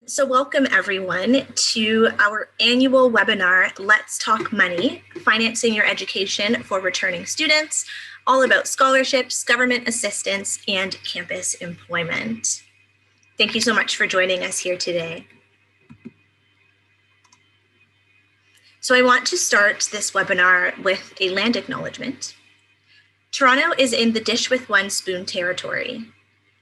So welcome everyone to our annual webinar, Let's Talk Money, Financing Your Education for Returning Students, all about scholarships, government assistance, and campus employment. Thank you so much for joining us here today. So I want to start this webinar with a land acknowledgement. Toronto is in the Dish with One Spoon territory.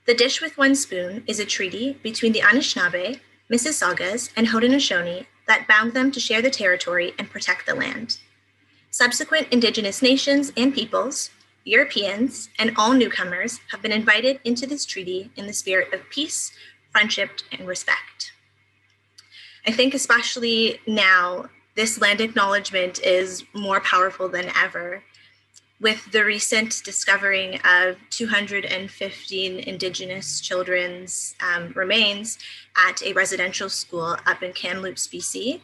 The Dish with One Spoon is a treaty between the Anishinaabe, Mississaugas, and Haudenosaunee that bound them to share the territory and protect the land. Subsequent Indigenous nations and peoples, Europeans, and all newcomers have been invited into this treaty in the spirit of peace, friendship, and respect. I think especially now, this land acknowledgement is more powerful than ever. With the recent discovering of 215 Indigenous children's remains at a residential school up in Kamloops, BC,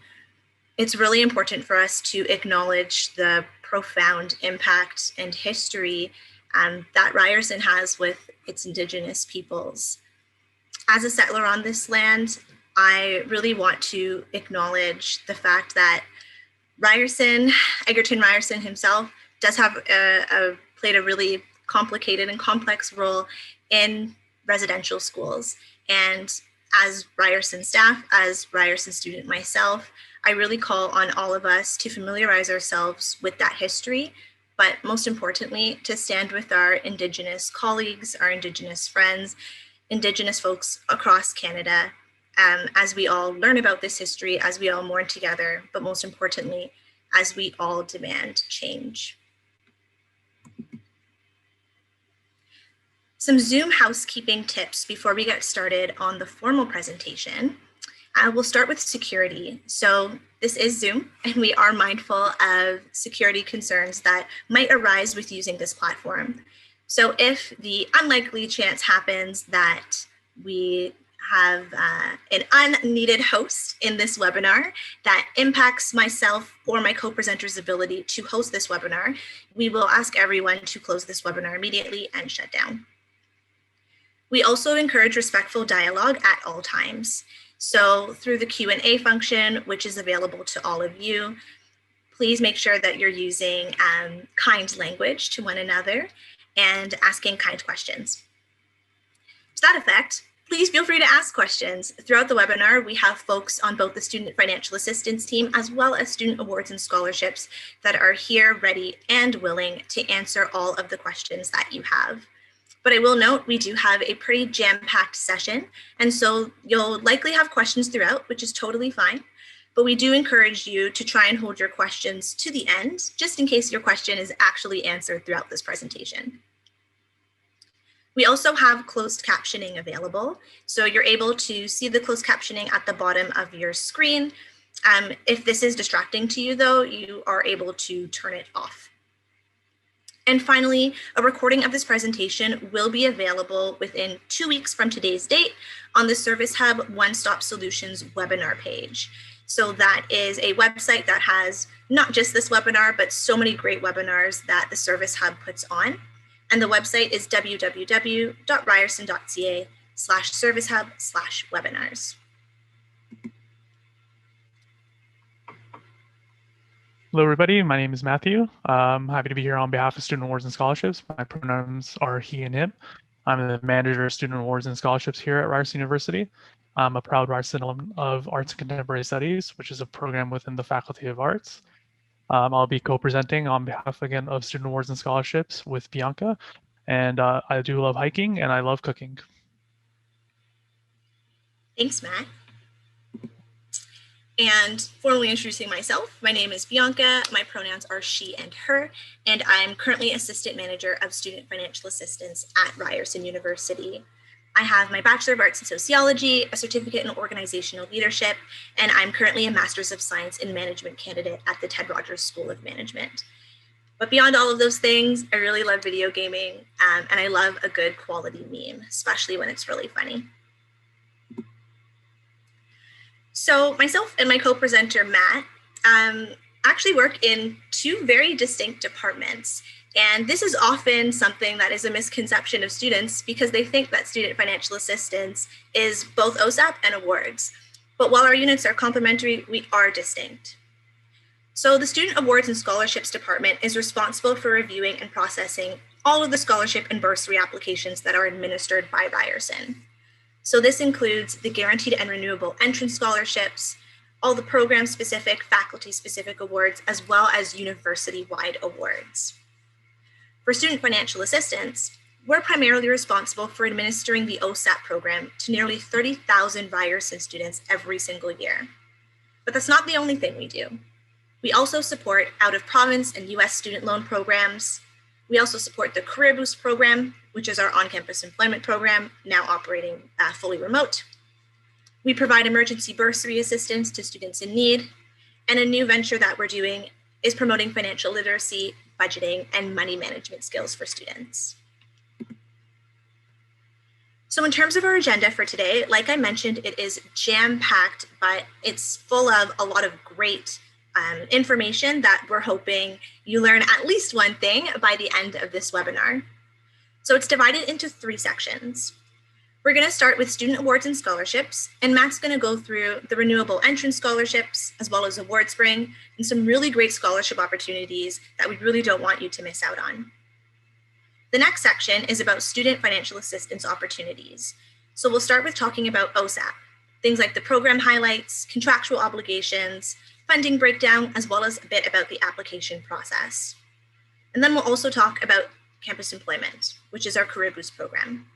it's really important for us to acknowledge the profound impact and history that Ryerson has with its Indigenous peoples. As a settler on this land, I really want to acknowledge the fact that Egerton Ryerson himself, does have played a really complicated and complex role in residential schools. And as Ryerson staff, as Ryerson student myself, I really call on all of us to familiarize ourselves with that history, but most importantly, to stand with our Indigenous colleagues, our Indigenous friends, Indigenous folks across Canada, as we all learn about this history, as we all mourn together, but most importantly, as we all demand change. Some Zoom housekeeping tips before we get started on the formal presentation. We'll start with security. So this is Zoom, and we are mindful of security concerns that might arise with using this platform. So if the unlikely chance happens that we have an unneeded host in this webinar that impacts myself or my co-presenter's ability to host this webinar, we will ask everyone to close this webinar immediately and shut down. We also encourage respectful dialogue at all times. So through the Q&A function, which is available to all of you, please make sure that you're using kind language to one another and asking kind questions. To that effect, please feel free to ask questions. Throughout the webinar, we have folks on both the Student Financial Assistance team as well as Student Awards and Scholarships that are here, ready, and willing to answer all of the questions that you have. But I will note we do have a pretty jam-packed session, and so you'll likely have questions throughout, which is totally fine. But we do encourage you to try and hold your questions to the end, just in case your question is actually answered throughout this presentation. We also have closed captioning available, so you're able to see the closed captioning at the bottom of your screen. If this is distracting to you, though, you are able to turn it off. And finally, a recording of this presentation will be available within 2 weeks from today's date on the Service Hub One Stop Solutions webinar page. So that is a website that has not just this webinar, but so many great webinars that the Service Hub puts on. And the website is www.ryerson.ca/servicehub/webinars. Hello, everybody. My name is Matthew. I'm happy to be here on behalf of Student Awards and Scholarships. My pronouns are he and him. I'm the manager of Student Awards and Scholarships here at Ryerson University. I'm a proud Ryerson alum of Arts and Contemporary Studies, which is a program within the Faculty of Arts. I'll be co-presenting on behalf, again, of Student Awards and Scholarships with Bianca. And I do love hiking and I love cooking. Thanks, Matt. And formally introducing myself, my name is Bianca, my pronouns are she and her, and I'm currently Assistant Manager of Student Financial Assistance at Ryerson University. I have my Bachelor of Arts in Sociology, a certificate in Organizational Leadership, and I'm currently a Master's of Science in Management candidate at the Ted Rogers School of Management. But beyond all of those things, I really love video gaming, and I love a good quality meme, especially when it's really funny. So myself and my co-presenter, Matt, actually work in two very distinct departments. And this is often something that is a misconception of students because they think that student financial assistance is both OSAP and awards. But while our units are complementary, we are distinct. So the Student Awards and Scholarships Department is responsible for reviewing and processing all of the scholarship and bursary applications that are administered by Ryerson. So this includes the guaranteed and renewable entrance scholarships, all the program-specific, faculty-specific awards, as well as university-wide awards. For student financial assistance, we're primarily responsible for administering the OSAP program to nearly 30,000 Ryerson students every single year. But that's not the only thing we do. We also support out-of-province and US student loan programs. We also support the Career Boost program, which is our on-campus employment program, now operating fully remote. We provide emergency bursary assistance to students in need. And a new venture that we're doing is promoting financial literacy, budgeting, and money management skills for students. So in terms of our agenda for today, like I mentioned, it is jam-packed, but it's full of a lot of great information that we're hoping you learn at least one thing by the end of this webinar. So it's divided into 3 sections. We're going to start with student awards and scholarships, and Matt's going to go through the renewable entrance scholarships, as well as award spring, and some really great scholarship opportunities that we really don't want you to miss out on. The next section is about student financial assistance opportunities. So we'll start with talking about OSAP, things like the program highlights, contractual obligations, funding breakdown, as well as a bit about the application process. And then we'll also talk about campus employment, which is our Career Boost program.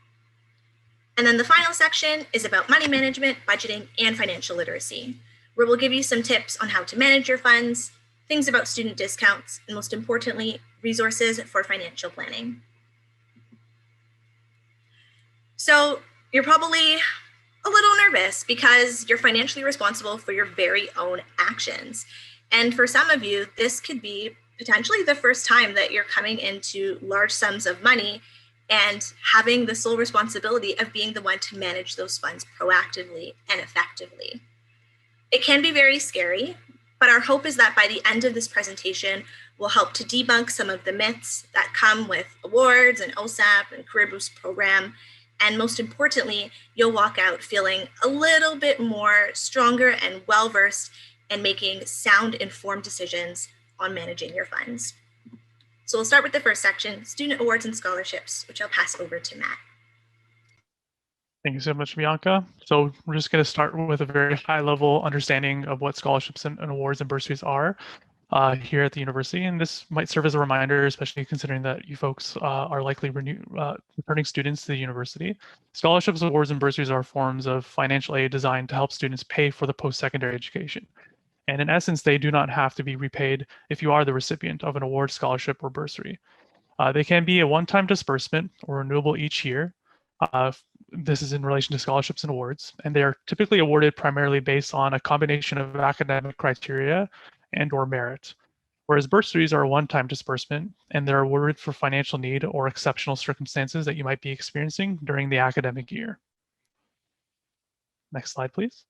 And then the final section is about money management, budgeting, and financial literacy, where we'll give you some tips on how to manage your funds, things about student discounts, and most importantly, resources for financial planning. So you're probably a little nervous because you're financially responsible for your very own actions. And for some of you, this could be potentially the first time that you're coming into large sums of money and having the sole responsibility of being the one to manage those funds proactively and effectively. It can be very scary, but our hope is that by the end of this presentation, we'll help to debunk some of the myths that come with awards and OSAP and Career Boost program. And most importantly, you'll walk out feeling a little bit more stronger and well-versed in making sound, informed decisions on managing your funds. So we'll start with the first section, student awards and scholarships, which I'll pass over to Matt. Thank you so much, Bianca. So we're just going to start with a very high-level understanding of what scholarships and awards and bursaries are here at the university. And this might serve as a reminder, especially considering that you folks are likely returning students to the university. Scholarships, awards, and bursaries are forms of financial aid designed to help students pay for the post-secondary education. And in essence, they do not have to be repaid if you are the recipient of an award, scholarship, or bursary. They can be a one-time disbursement or renewable each year. This is in relation to scholarships and awards, and they are typically awarded primarily based on a combination of academic criteria and/or merit, whereas bursaries are a one-time disbursement, and they're awarded for financial need or exceptional circumstances that you might be experiencing during the academic year. Next slide, please.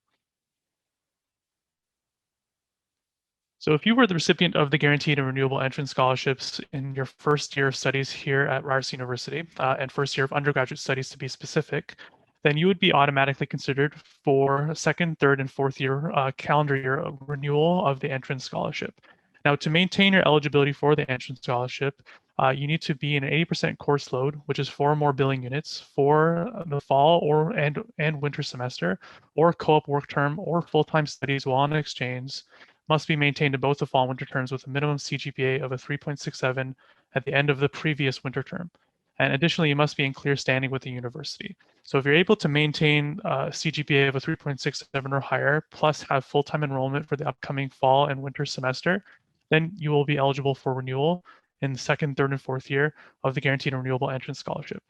So if you were the recipient of the guaranteed and renewable entrance scholarships in your first year of studies here at Ryerson University, and first year of undergraduate studies to be specific, then you would be automatically considered for second, third, and fourth year calendar year renewal of the entrance scholarship. Now, to maintain your eligibility for the entrance scholarship, you need to be in an 80% course load, which is 4 or more billing units for the fall and winter semester, or co-op work term, or full-time studies while on exchange, must be maintained in both the fall and winter terms with a minimum CGPA of a 3.67 at the end of the previous winter term. And additionally, you must be in clear standing with the university. So if you're able to maintain a CGPA of a 3.67 or higher, plus have full-time enrollment for the upcoming fall and winter semester, then you will be eligible for renewal in the second, third, and fourth year of the guaranteed and renewable entrance scholarship.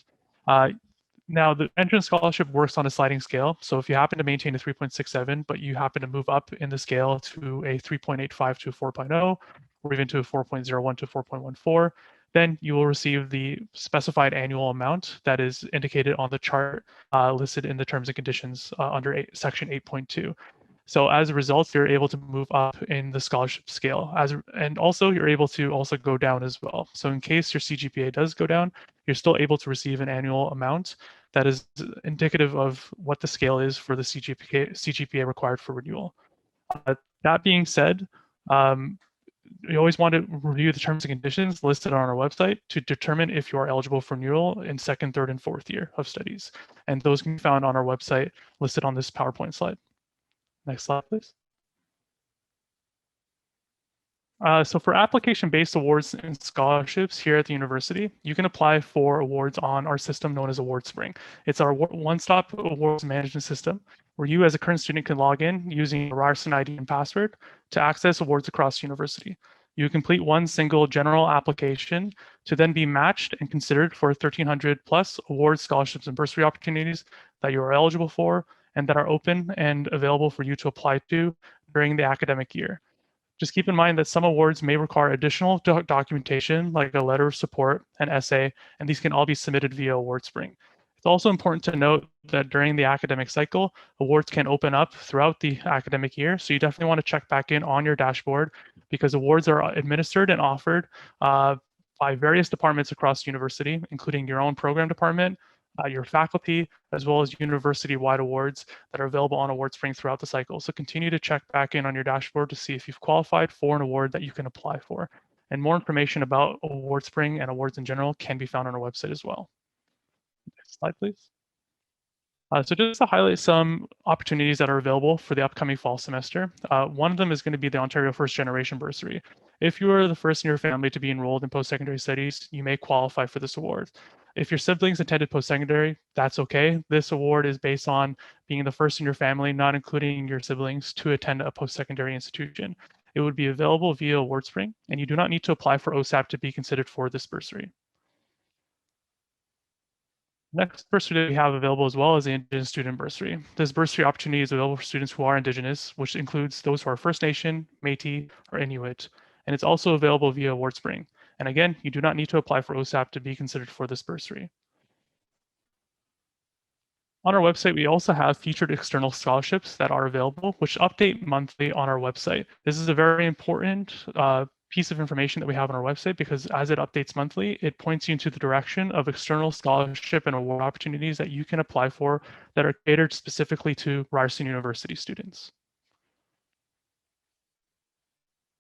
Now, the entrance scholarship works on a sliding scale. So if you happen to maintain a 3.67, but you happen to move up in the scale to a 3.85 to a 4.0, or even to a 4.01 to 4.14, then you will receive the specified annual amount that is indicated on the chart listed in the terms and conditions under section 8.2. So as a result, you're able to move up in the scholarship scale, and also you're able to also go down as well. So in case your CGPA does go down, you're still able to receive an annual amount that is indicative of what the scale is for the CGPA required for renewal. That being said, you always want to review the terms and conditions listed on our website to determine if you are eligible for renewal in second, third, and fourth year of studies. And those can be found on our website listed on this PowerPoint slide. Next slide, please. So for application-based awards and scholarships here at the university, you can apply for awards on our system known as AwardSpring. It's our one-stop awards management system where you as a current student can log in using a Ryerson ID and password to access awards across the university. You complete one single general application to then be matched and considered for 1,300 plus awards, scholarships, and bursary opportunities that you are eligible for and that are open and available for you to apply to during the academic year. Just keep in mind that some awards may require additional documentation, like a letter of support, an essay, and these can all be submitted via AwardSpring. It's also important to note that during the academic cycle, awards can open up throughout the academic year, so you definitely want to check back in on your dashboard because awards are administered and offered by various departments across the university, including your own program department, your faculty, as well as university-wide awards that are available on AwardSpring throughout the cycle. So continue to check back in on your dashboard to see if you've qualified for an award that you can apply for. And more information about AwardSpring and awards in general can be found on our website as well. Next slide, please. So just to highlight some opportunities that are available for the upcoming fall semester, one of them is going to be the Ontario First Generation Bursary. If you are the first in your family to be enrolled in post-secondary studies, you may qualify for this award. If your siblings attended post-secondary, that's okay. This award is based on being the first in your family, not including your siblings, to attend a post-secondary institution. It would be available via AwardSpring, and you do not need to apply for OSAP to be considered for this bursary. Next bursary that we have available as well is the Indigenous Student Bursary. This bursary opportunity is available for students who are Indigenous, which includes those who are First Nation, Métis, or Inuit. And it's also available via AwardSpring. And again, you do not need to apply for OSAP to be considered for this bursary. On our website, we also have featured external scholarships that are available, which update monthly on our website. This is a very important piece of information that we have on our website because as it updates monthly, it points you into the direction of external scholarship and award opportunities that you can apply for that are catered specifically to Ryerson University students.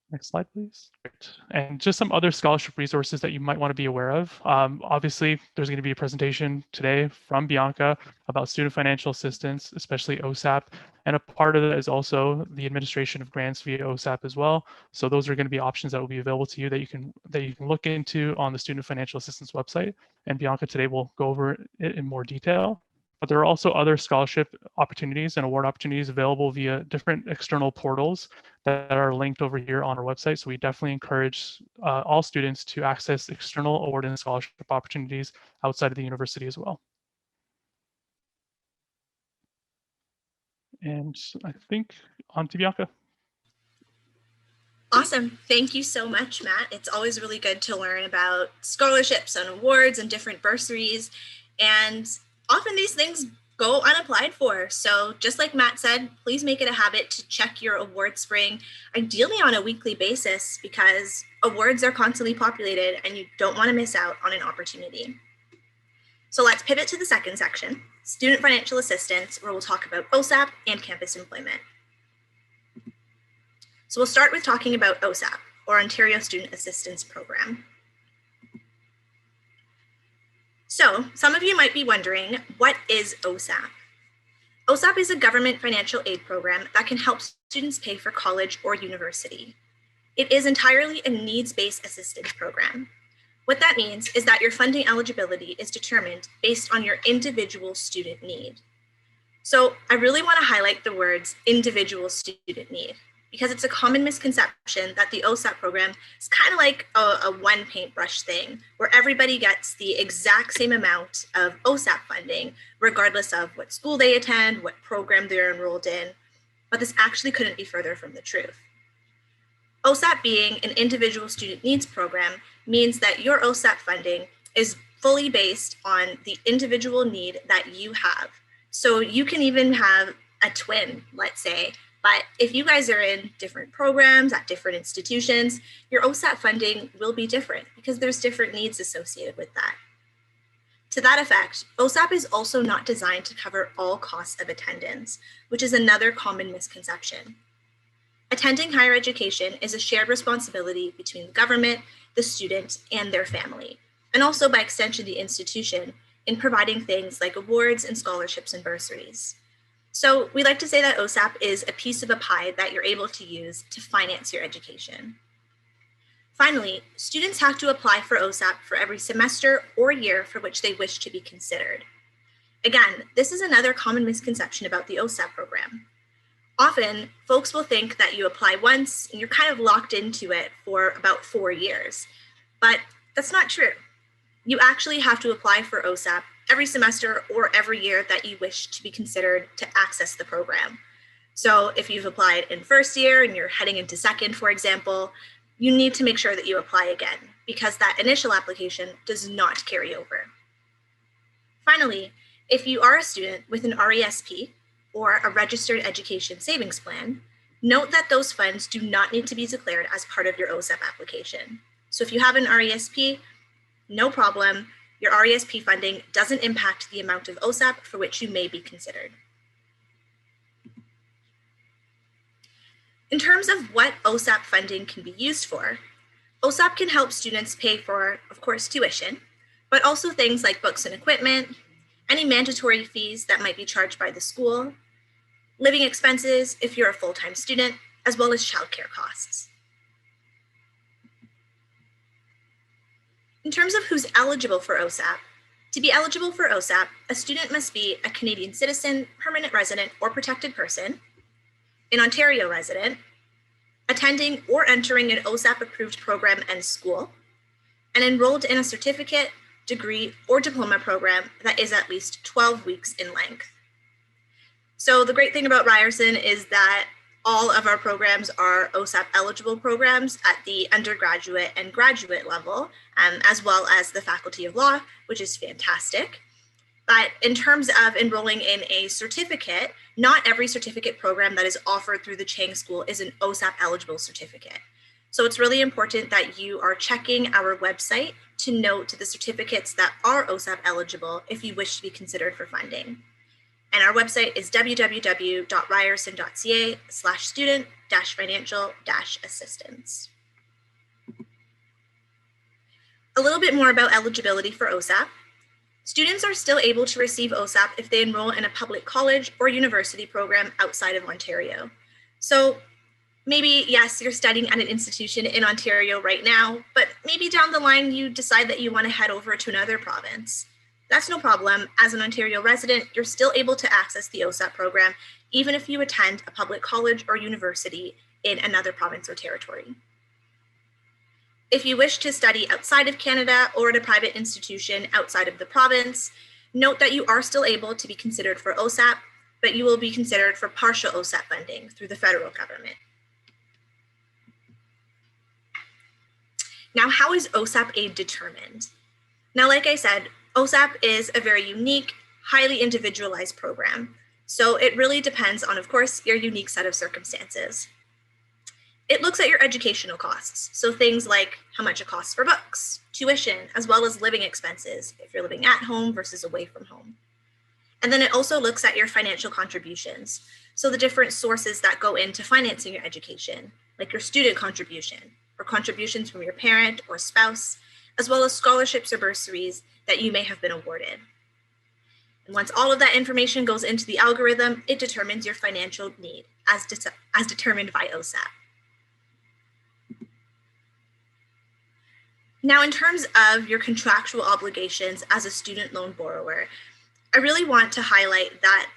Next slide, please. Great. And just some other scholarship resources that you might want to be aware of. Obviously, there's going to be a presentation today from Bianca about student financial assistance, especially OSAP. And a part of it is also the administration of grants via OSAP as well. So those are going to be options that will be available to you that you can look into on the student financial assistance website. And Bianca today will go over it in more detail. But there are also other scholarship opportunities and award opportunities available via different external portals that are linked over here on our website. So we definitely encourage all students to access external award and scholarship opportunities outside of the university as well. And I think on to Bianca. Awesome. Thank you so much, Matt. It's always really good to learn about scholarships and awards and different bursaries. And often these things go unapplied for. So just like Matt said, please make it a habit to check your AwardSpring, ideally on a weekly basis, because awards are constantly populated and you don't want to miss out on an opportunity. So let's pivot to the second section, student financial assistance, where we'll talk about OSAP and campus employment. So we'll start with talking about OSAP, or Ontario Student Assistance Program. So some of you might be wondering, what is OSAP? OSAP is a government financial aid program that can help students pay for college or university. It is entirely a needs-based assistance program. What that means is that your funding eligibility is determined based on your individual student need. So I really want to highlight the words individual student need, because it's a common misconception that the OSAP program is kind of like a one paintbrush thing where everybody gets the exact same amount of OSAP funding, regardless of what school they attend, what program they're enrolled in. But this actually couldn't be further from the truth. OSAP being an individual student needs program means that your OSAP funding is fully based on the individual need that you have. So you can even have a twin, let's say, but if you guys are in different programs at different institutions, your OSAP funding will be different because there's different needs associated with that. To that effect, OSAP is also not designed to cover all costs of attendance, which is another common misconception. Attending higher education is a shared responsibility between the government, the student, and their family, and also by extension the institution in providing things like awards and scholarships and bursaries. So we like to say that OSAP is a piece of a pie that you're able to use to finance your education. Finally, students have to apply for OSAP for every semester or year for which they wish to be considered. Again, this is another common misconception about the OSAP program. Often, folks will think that you apply once and you're kind of locked into it for about 4 years, but that's not true. You actually have to apply for OSAP every semester or every year that you wish to be considered to access the program. So if you've applied in first year and you're heading into second, for example, you need to make sure that you apply again because that initial application does not carry over. Finally, if you are a student with an RESP or a Registered Education Savings Plan, note that those funds do not need to be declared as part of your OSAP application. So if you have an RESP, no problem. Your RESP funding doesn't impact the amount of OSAP for which you may be considered. In terms of what OSAP funding can be used for, OSAP can help students pay for, of course, tuition, but also things like books and equipment, any mandatory fees that might be charged by the school, living expenses if you're a full-time student, as well as childcare costs. In terms of who's eligible for OSAP, to be eligible for OSAP, a student must be a Canadian citizen, permanent resident, or protected person, an Ontario resident, attending or entering an OSAP-approved program and school, and enrolled in a certificate, degree, or diploma program that is at least 12 weeks in length. So the great thing about Ryerson is that all of our programs are OSAP eligible programs at the undergraduate and graduate level, as well as the Faculty of Law, which is fantastic. But in terms of enrolling in a certificate, not every certificate program that is offered through the Chang School is an OSAP eligible certificate. So it's really important that you are checking our website to note the certificates that are OSAP eligible if you wish to be considered for funding. And our website is www.ryerson.ca/student-financial-assistance. A little bit more about eligibility for OSAP. Students are still able to receive OSAP if they enroll in a public college or university program outside of Ontario. So maybe, yes, you're studying at an institution in Ontario right now, but maybe down the line you decide that you want to head over to another province. That's no problem. As an Ontario resident, you're still able to access the OSAP program, even if you attend a public college or university in another province or territory. If you wish to study outside of Canada or at a private institution outside of the province, note that you are still able to be considered for OSAP, but you will be considered for partial OSAP funding through the federal government. Now, how is OSAP Aid determined? Now, like I said, OSAP is a very unique, highly individualized program. So it really depends on, of course, your unique set of circumstances. It looks at your educational costs. So things like how much it costs for books, tuition, as well as living expenses if you're living at home versus away from home. And then it also looks at your financial contributions. So the different sources that go into financing your education, like your student contribution or contributions from your parent or spouse, as well as scholarships or bursaries that you may have been awarded. And once all of that information goes into the algorithm, it determines your financial need as determined by OSAP. Now, in terms of your contractual obligations as a student loan borrower, I really want to highlight that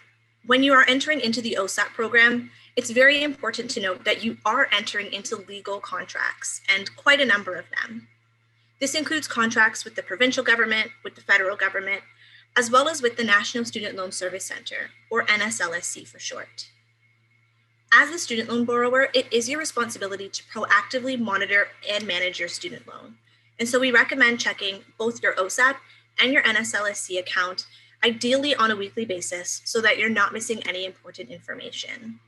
when you are entering into the OSAP program, it's very important to note that you are entering into legal contracts, and quite a number of them. This includes contracts with the provincial government, with the federal government, as well as with the National Student Loan Service Center, or NSLSC for short. As a student loan borrower, it is your responsibility to proactively monitor and manage your student loan. And so we recommend checking both your OSAP and your NSLSC account, ideally on a weekly basis, so that you're not missing any important information.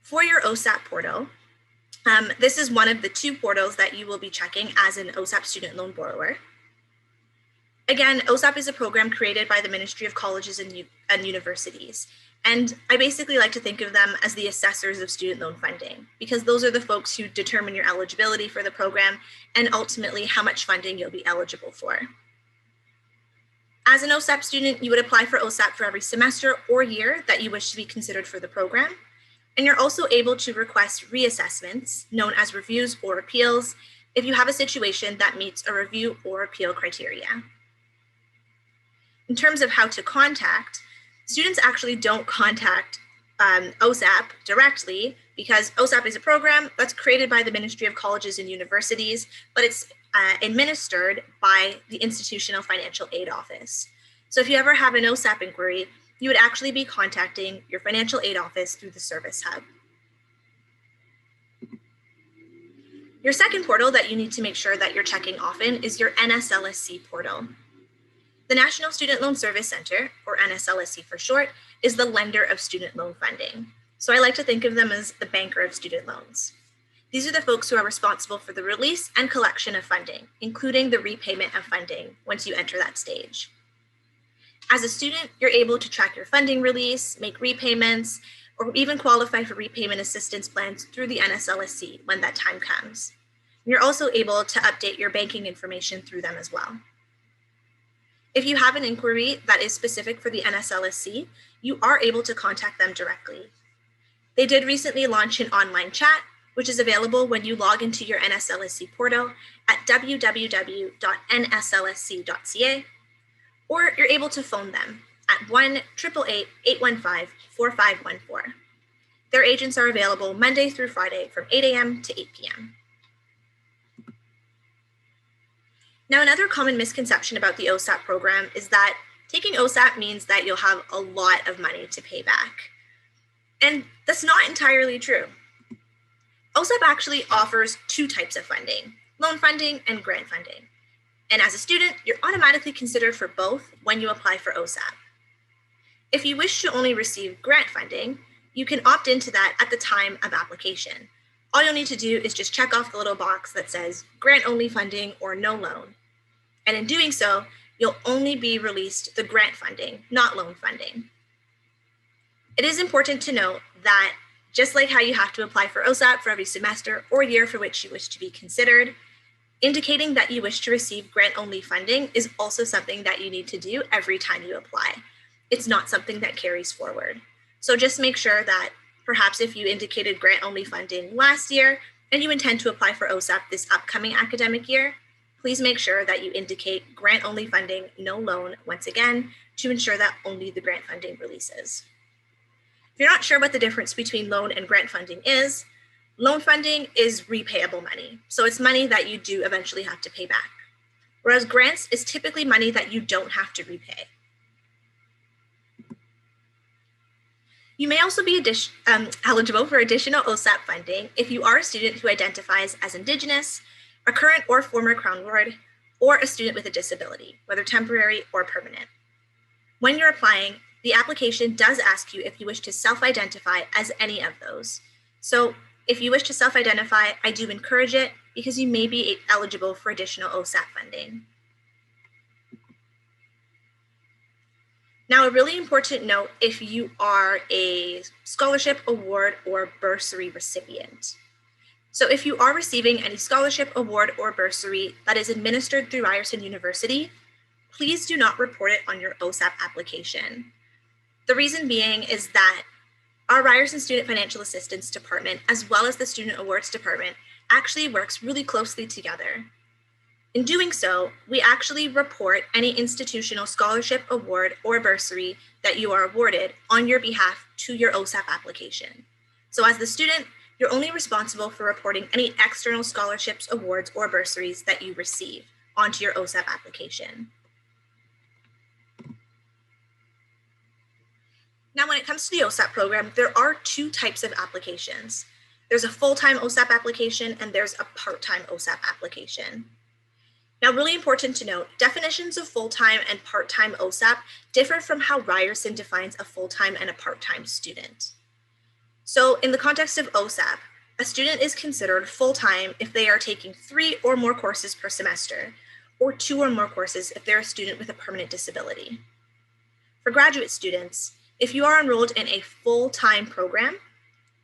For your OSAP portal, This is one of the two portals that you will be checking as an OSAP student loan borrower. Again, OSAP is a program created by the Ministry of Colleges and Universities. And I basically like to think of them as the assessors of student loan funding, because those are the folks who determine your eligibility for the program and ultimately how much funding you'll be eligible for. As an OSAP student, you would apply for OSAP for every semester or year that you wish to be considered for the program. And you're also able to request reassessments, known as reviews or appeals, if you have a situation that meets a review or appeal criteria. In terms of how to contact, students actually don't contact OSAP directly, because OSAP is a program that's created by the Ministry of Colleges and Universities, but it's administered by the Institutional Financial Aid Office. So if you ever have an OSAP inquiry, you would actually be contacting your financial aid office through the Service Hub. Your second portal that you need to make sure that you're checking often is your Nslsc Portal. The National Student Loan Service Center, or Nslsc for short, is the lender of student loan funding. So I like to think of them as the banker of student loans. These are the folks who are responsible for the release and collection of funding, including the repayment of funding once you enter that stage. As a student, you're able to track your funding release, make repayments, or even qualify for repayment assistance plans through the Nslsc when that time comes. You're also able to update your banking information through them as well. If you have an inquiry that is specific for the Nslsc, you are able to contact them directly. They did recently launch an online chat, which is available when you log into your Nslsc portal at www.nslsc.ca, or you're able to phone them at 1-888-815-4514. Their agents are available Monday through Friday from 8 a.m. to 8 p.m. Now, another common misconception about the OSAP program is that taking OSAP means that you'll have a lot of money to pay back. And that's not entirely true. OSAP actually offers two types of funding, loan funding and grant funding. And as a student, you're automatically considered for both when you apply for OSAP. If you wish to only receive grant funding, you can opt into that at the time of application. All you'll need to do is just check off the little box that says grant only funding or no loan. And in doing so, you'll only be released the grant funding, not loan funding. It is important to note that just like how you have to apply for OSAP for every semester or year for which you wish to be considered, indicating that you wish to receive grant-only funding is also something that you need to do every time you apply. It's not something that carries forward. So just make sure that perhaps if you indicated grant-only funding last year and you intend to apply for OSAP this upcoming academic year, please make sure that you indicate grant-only funding, no loan, once again, to ensure that only the grant funding releases. If you're not sure what the difference between loan and grant funding is, loan funding is repayable money. So it's money that you do eventually have to pay back. Whereas grants is typically money that you don't have to repay. You may also be eligible for additional OSAP funding if you are a student who identifies as Indigenous, a current or former Crown Lord, or a student with a disability, whether temporary or permanent. When you're applying, the application does ask you if you wish to self-identify as any of those. So if you wish to self-identify, I do encourage it because you may be eligible for additional OSAP funding. Now, a really important note if you are a scholarship, award, or bursary recipient. So if you are receiving any scholarship, award, or bursary that is administered through Ryerson University, please do not report it on your OSAP application. The reason being is that our Ryerson Student Financial Assistance Department, as well as the Student Awards Department, actually works really closely together. In doing so, we actually report any institutional scholarship, award, or bursary that you are awarded on your behalf to your OSAP application. So as the student, you're only responsible for reporting any external scholarships, awards, or bursaries that you receive onto your OSAP application. Now, when it comes to the OSAP program, there are two types of applications. There's a full-time OSAP application and there's a part-time OSAP application. Now, really important to note, definitions of full-time and part-time OSAP differ from how Ryerson defines a full-time and a part-time student. So in the context of OSAP, a student is considered full-time if they are taking 3 or more courses per semester, or 2 or more courses if they're a student with a permanent disability. For graduate students, if you are enrolled in a full-time program,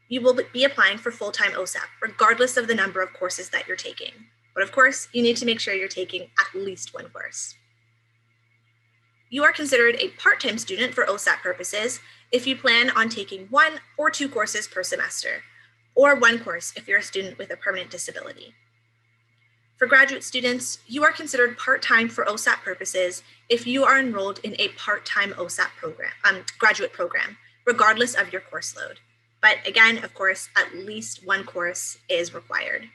you will be applying for full-time OSAP, regardless of the number of courses that you're taking. But of course, you need to make sure you're taking at least 1 course. You are considered a part-time student for OSAP purposes if you plan on taking 1 or 2 courses per semester, or 1 course if you're a student with a permanent disability. For graduate students, you are considered part-time for OSAP purposes if you are enrolled in a part-time OSAP program, graduate program, regardless of your course load. But again, of course, at least 1 course is required.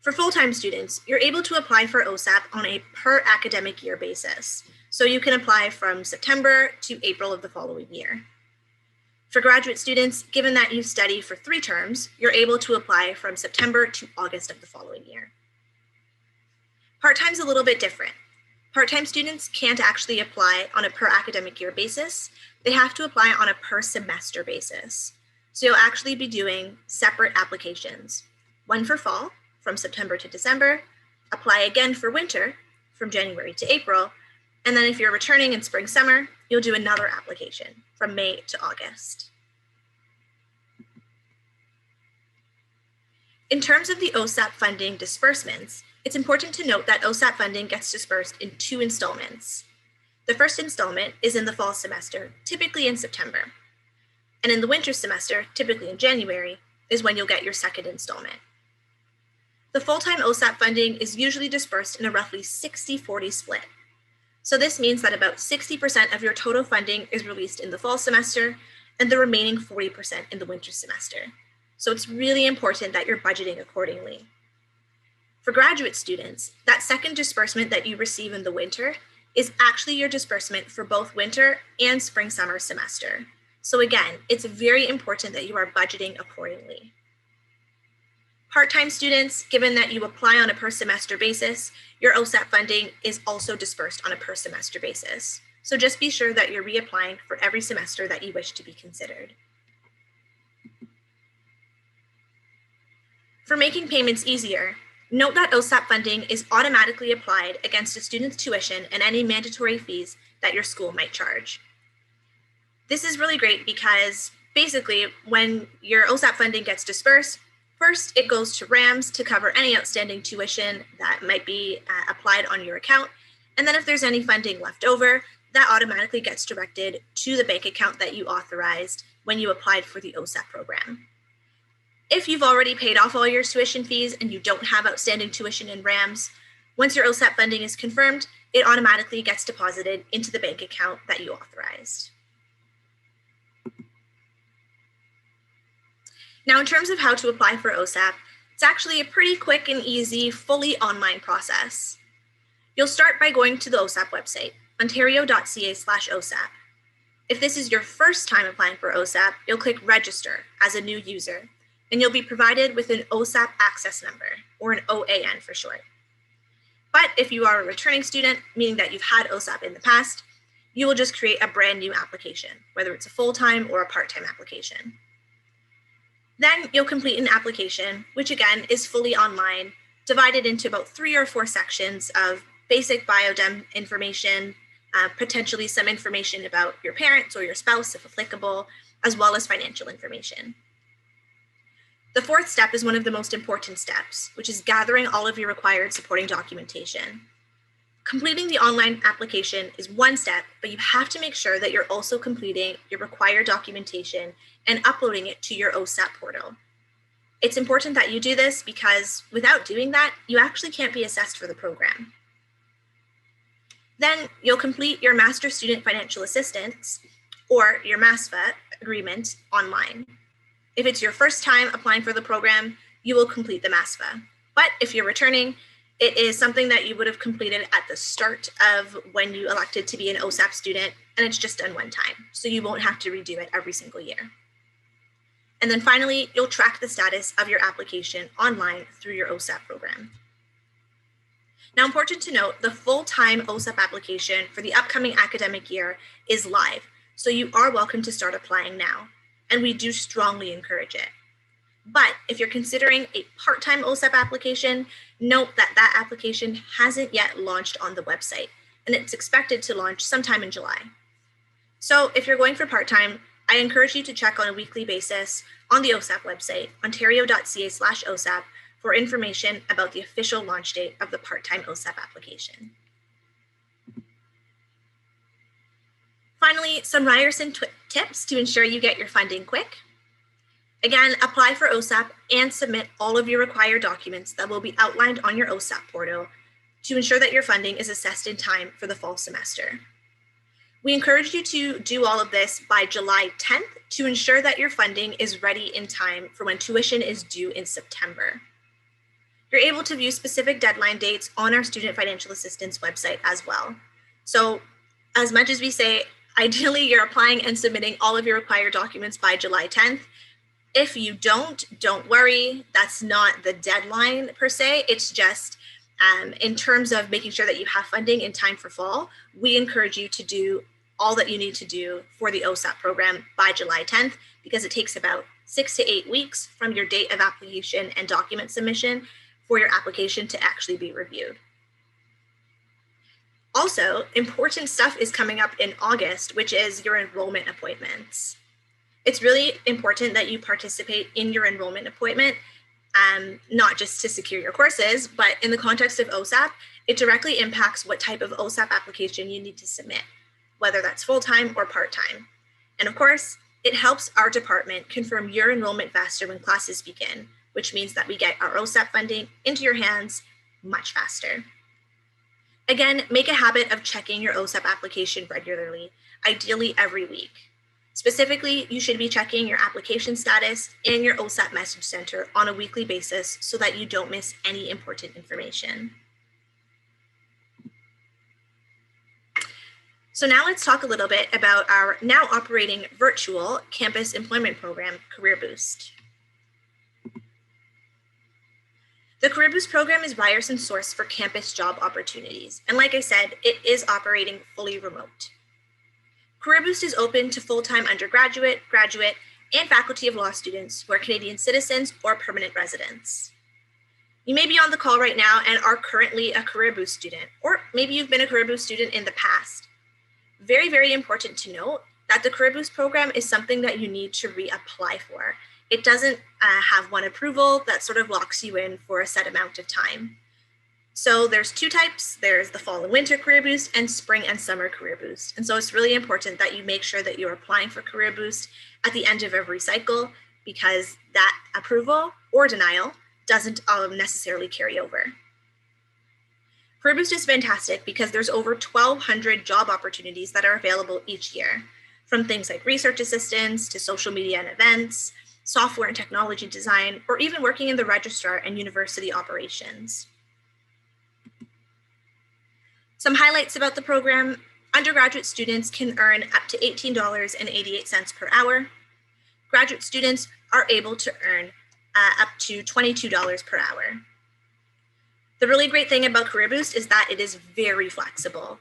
For full-time students, you're able to apply for OSAP on a per academic year basis. So you can apply from September to April of the following year. For graduate students, given that you study for 3 terms, you're able to apply from September to August of the following year. Part-time is a little bit different. Part-time students can't actually apply on a per academic year basis. They have to apply on a per semester basis. So you'll actually be doing separate applications. 1 for fall, from September to December, apply again for winter, from January to April, and then if you're returning in spring, summer, you'll do another application from May to August. In terms of the OSAP funding disbursements, it's important to note that OSAP funding gets dispersed in 2 installments. The first installment is in the fall semester, typically in September. And in the winter semester, typically in January, is when you'll get your second installment. The full-time OSAP funding is usually dispersed in a roughly 60-40 split. So this means that about 60% of your total funding is released in the fall semester and the remaining 40% in the winter semester. So it's really important that you're budgeting accordingly. For graduate students, that second disbursement that you receive in the winter is actually your disbursement for both winter and spring-summer semester. So again, it's very important that you are budgeting accordingly. Part-time students, given that you apply on a per semester basis, your OSAP funding is also dispersed on a per semester basis. So just be sure that you're reapplying for every semester that you wish to be considered. For making payments easier, note that OSAP funding is automatically applied against a student's tuition and any mandatory fees that your school might charge. This is really great because basically when your OSAP funding gets dispersed, first, it goes to RAMS to cover any outstanding tuition that might be applied on your account. And then if there's any funding left over, that automatically gets directed to the bank account that you authorized when you applied for the OSAP program. If you've already paid off all your tuition fees and you don't have outstanding tuition in RAMS, once your OSAP funding is confirmed, it automatically gets deposited into the bank account that you authorized. Now, in terms of how to apply for OSAP, it's actually a pretty quick and easy, fully online process. You'll start by going to the OSAP website, ontario.ca/OSAP. If this is your first time applying for OSAP, you'll click Register as a new user, and you'll be provided with an OSAP access number, or an OAN for short. But if you are a returning student, meaning that you've had OSAP in the past, you will just create a brand new application, whether it's a full-time or a part-time application. Then you'll complete an application, which again is fully online, divided into about 3 or 4 sections of basic biodem information, potentially some information about your parents or your spouse, if applicable, as well as financial information. The 4th step is one of the most important steps, which is gathering all of your required supporting documentation. Completing the online application is one step, but you have to make sure that you're also completing your required documentation and uploading it to your OSAP portal. It's important that you do this because without doing that, you actually can't be assessed for the program. Then you'll complete your Master Student Financial Assistance or your MASFA agreement online. If it's your first time applying for the program, you will complete the MASFA. But if you're returning, it is something that you would have completed at the start of when you elected to be an OSAP student, and it's just done one time, so you won't have to redo it every single year. And then finally, you'll track the status of your application online through your OSAP program. Now, important to note, the full-time OSAP application for the upcoming academic year is live, so you are welcome to start applying now, and we do strongly encourage it. But if you're considering a part-time OSAP application, note that that application hasn't yet launched on the website, and it's expected to launch sometime in July. So if you're going for part-time, I encourage you to check on a weekly basis on the OSAP website, ontario.ca/OSAP, for information about the official launch date of the part-time OSAP application. Finally, some Ryerson tips to ensure you get your funding quick. Again, apply for OSAP and submit all of your required documents that will be outlined on your OSAP portal to ensure that your funding is assessed in time for the fall semester. We encourage you to do all of this by July 10th to ensure that your funding is ready in time for when tuition is due in September. You're able to view specific deadline dates on our Student Financial Assistance website as well. So as much as we say, ideally you're applying and submitting all of your required documents by July 10th. If you don't worry. That's not the deadline per se. It's just in terms of making sure that you have funding in time for fall, we encourage you to do all that you need to do for the OSAP program by July 10th, because it takes about 6 to 8 weeks from your date of application and document submission for your application to actually be reviewed. Also, important stuff is coming up in August, which is your enrollment appointments. It's really important that you participate in your enrollment appointment, not just to secure your courses, but in the context of OSAP, it directly impacts what type of OSAP application you need to submit, whether that's full-time or part-time. And of course, it helps our department confirm your enrollment faster when classes begin, which means that we get our OSAP funding into your hands much faster. Again, make a habit of checking your OSAP application regularly, ideally every week. Specifically, you should be checking your application status and your OSAP message center on a weekly basis so that you don't miss any important information. So now let's talk a little bit about our now operating virtual campus employment program, Career Boost. The Career Boost program is Ryerson's source for campus job opportunities. And like I said, it is operating fully remote. Career Boost is open to full-time undergraduate, graduate, and faculty of law students who are Canadian citizens or permanent residents. You may be on the call right now and are currently a Career Boost student, or maybe you've been a Career Boost student in the past. Very, very important to note that the Career Boost program is something that you need to reapply for. It doesn't have one approval that sort of locks you in for a set amount of time. So there's two types. There's the fall and winter Career Boost and spring and summer Career Boost. And so it's really important that you make sure that you're applying for Career Boost at the end of every cycle, because that approval or denial doesn't necessarily carry over. Career Boost is fantastic because there's over 1,200 job opportunities that are available each year, from things like research assistants to social media and events, software and technology design, or even working in the registrar and university operations. Some highlights about the program: undergraduate students can earn up to $18.88 per hour. Graduate students are able to earn up to $22 per hour. The really great thing about Career Boost is that it is very flexible.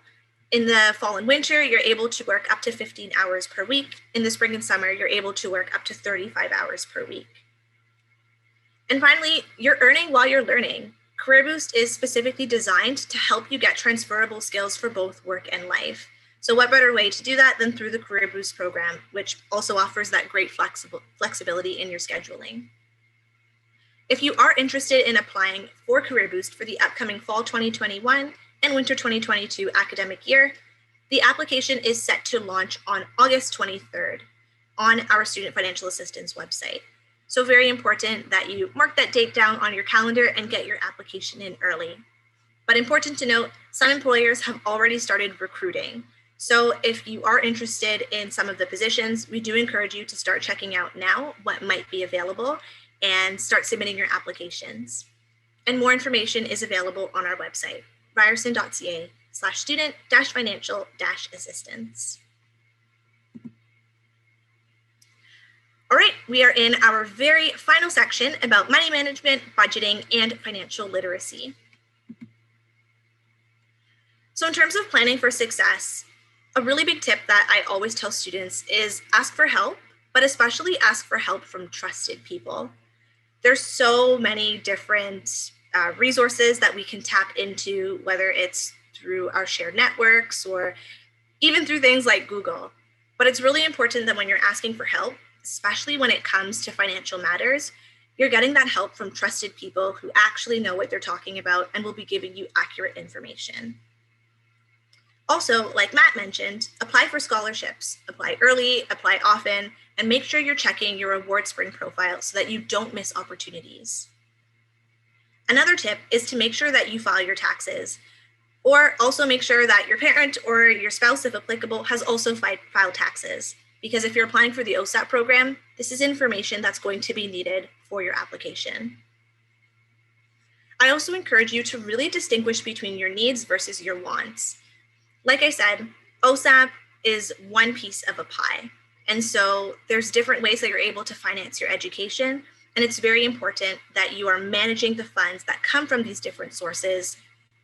In the fall and winter, you're able to work up to 15 hours per week. In the spring and summer, you're able to work up to 35 hours per week. And finally, you're earning while you're learning. Career Boost is specifically designed to help you get transferable skills for both work and life. So what better way to do that than through the Career Boost program, which also offers that great flexibility in your scheduling. If you are interested in applying for Career Boost for the upcoming fall 2021 and winter 2022 academic year, the application is set to launch on August 23rd on our Student Financial Assistance website. So very important that you mark that date down on your calendar and get your application in early. But important to note, some employers have already started recruiting. So if you are interested in some of the positions, we do encourage you to start checking out now what might be available and start submitting your applications. And more information is available on our website, ryerson.ca/student-financial-assistance. All right, we are in our very final section about money management, budgeting, and financial literacy. So in terms of planning for success, a really big tip that I always tell students is ask for help, but especially ask for help from trusted people. There's so many different resources that we can tap into, whether it's through our shared networks or even through things like Google. But it's really important that when you're asking for help, especially when it comes to financial matters, you're getting that help from trusted people who actually know what they're talking about and will be giving you accurate information. Also, like Matt mentioned, apply for scholarships. Apply early, apply often, and make sure you're checking your reward spring profile so that you don't miss opportunities. Another tip is to make sure that you file your taxes, or also make sure that your parent or your spouse, if applicable, has also filed taxes. Because if you're applying for the OSAP program, this is information that's going to be needed for your application. I also encourage you to really distinguish between your needs versus your wants. Like I said, OSAP is one piece of a pie. And so there's different ways that you're able to finance your education. And it's very important that you are managing the funds that come from these different sources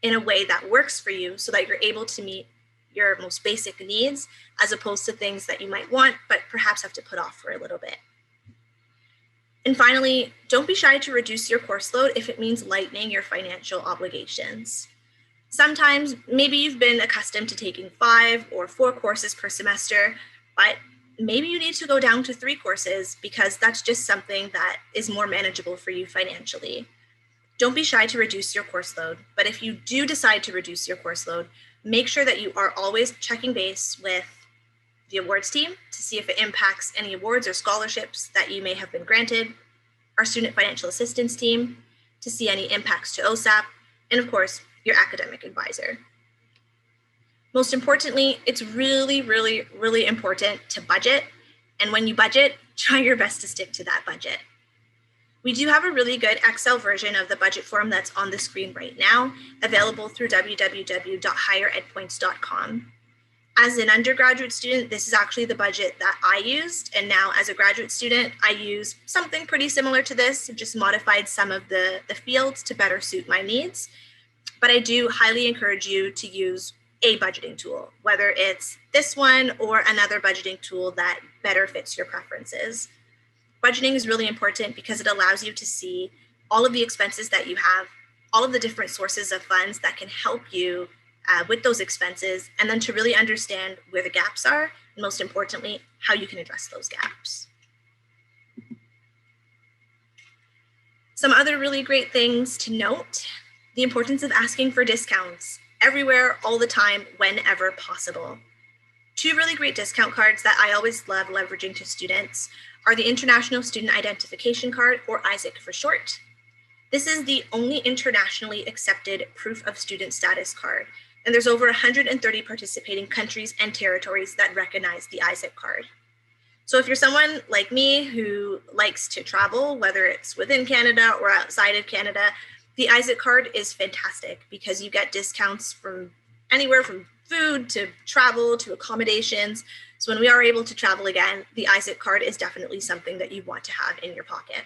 in a way that works for you so that you're able to meet your most basic needs as opposed to things that you might want, but perhaps have to put off for a little bit. And finally, don't be shy to reduce your course load if it means lightening your financial obligations. Sometimes maybe you've been accustomed to taking 5 or 4 courses per semester, but maybe you need to go down to 3 courses because that's just something that is more manageable for you financially. Don't be shy to reduce your course load, but if you do decide to reduce your course load, make sure that you are always checking base with the awards team to see if it impacts any awards or scholarships that you may have been granted, our student financial assistance team to see any impacts to OSAP, and of course, your academic advisor. Most importantly, it's really, really, really important to budget. And when you budget, try your best to stick to that budget. We do have a really good Excel version of the budget form that's on the screen right now, available through www.higheredpoints.com. As an undergraduate student, this is actually the budget that I used. And now as a graduate student, I use something pretty similar to this, just modified some of the fields to better suit my needs. But I do highly encourage you to use a budgeting tool, whether it's this one or another budgeting tool that better fits your preferences. Budgeting is really important because it allows you to see all of the expenses that you have, all of the different sources of funds that can help you with those expenses, and then to really understand where the gaps are, and most importantly, how you can address those gaps. Some other really great things to note: the importance of asking for discounts everywhere, all the time, whenever possible. 2 really great discount cards that I always love leveraging to students are the International Student Identification Card, or ISAC for short. This is the only internationally accepted proof of student status card, and there's over 130 participating countries and territories that recognize the ISAC card. So if you're someone like me who likes to travel, whether it's within Canada or outside of Canada, the ISAC card is fantastic because you get discounts from anywhere from food to travel to accommodations. So when we are able to travel again, the ISAC card is definitely something that you want to have in your pocket.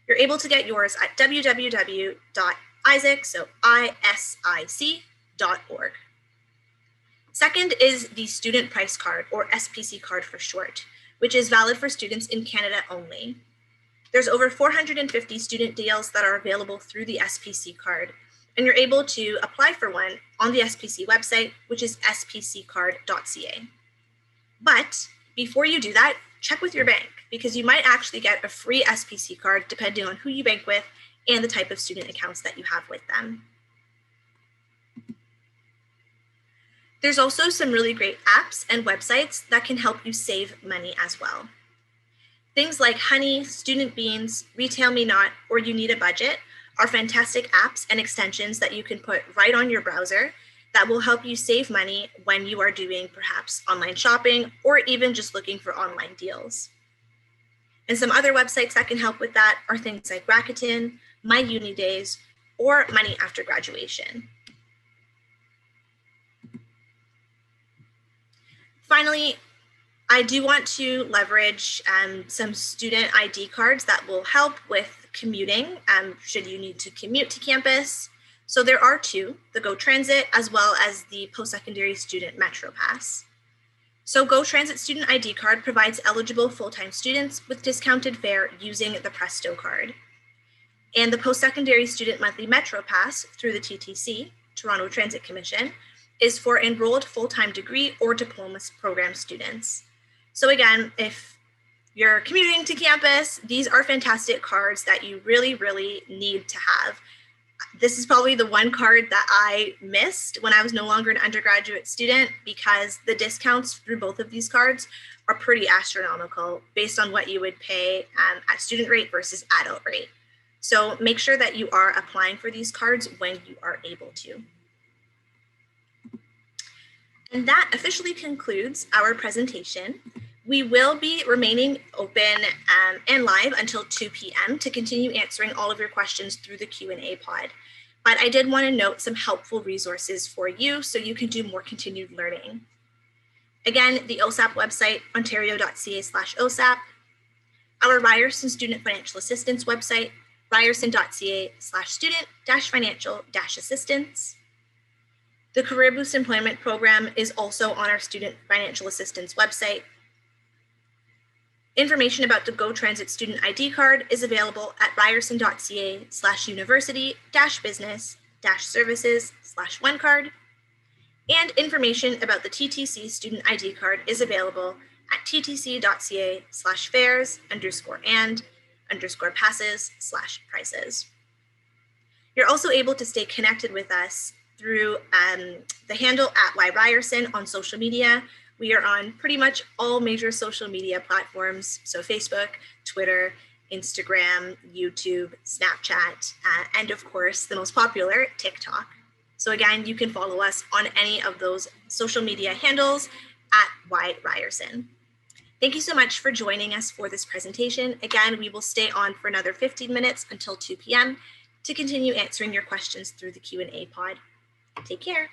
You're able to get yours at www.isic, so ISIC.org. Second is the Student Price Card, or SPC card for short, which is valid for students in Canada only. There's over 450 student deals that are available through the SPC card, and you're able to apply for one on the SPC website, which is spccard.ca. But before you do that, check with your bank, because you might actually get a free SPC card depending on who you bank with and the type of student accounts that you have with them. There's also some really great apps and websites that can help you save money as well. Things like Honey, Student Beans, Retail Me Not, or You Need a Budget are fantastic apps and extensions that you can put right on your browser that will help you save money when you are doing perhaps online shopping or even just looking for online deals. And some other websites that can help with that are things like Rakuten, My Uni Days, or Money After Graduation. Finally, I do want to leverage some student ID cards that will help with commuting should you need to commute to campus. So there are 2, the Go Transit as well as the Post-Secondary Student Metro Pass. So Go Transit Student ID card provides eligible full-time students with discounted fare using the Presto card. And the post-secondary student monthly Metro Pass through the TTC, Toronto Transit Commission, is for enrolled full-time degree or diploma program students. So again, if you're commuting to campus, these are fantastic cards that you really, really need to have. This is probably the one card that I missed when I was no longer an undergraduate student, because the discounts through both of these cards are pretty astronomical based on what you would pay at student rate versus adult rate. So make sure that you are applying for these cards when you are able to. And that officially concludes our presentation. We will be remaining open and live until 2 p.m. to continue answering all of your questions through the Q&A pod. But I did want to note some helpful resources for you so you can do more continued learning. Again, the OSAP website, ontario.ca/OSAP, our Ryerson Student Financial Assistance website, ryerson.ca/student-financial-assistance. The Career Boost Employment Program is also on our Student Financial Assistance website. Information about the Go Transit Student ID card is available at ryerson.ca/university-business-services/OneCard. And information about the TTC Student ID card is available at ttc.ca/fares_and_passes/prices. You're also able to stay connected with us through the handle @YRyerson on social media. We are on pretty much all major social media platforms, so Facebook, Twitter, Instagram, YouTube, Snapchat, and of course, the most popular, TikTok. So again, you can follow us on any of those social media handles @YRyerson. Thank you so much for joining us for this presentation. Again, we will stay on for another 15 minutes until 2 p.m. to continue answering your questions through the Q&A pod. Take care.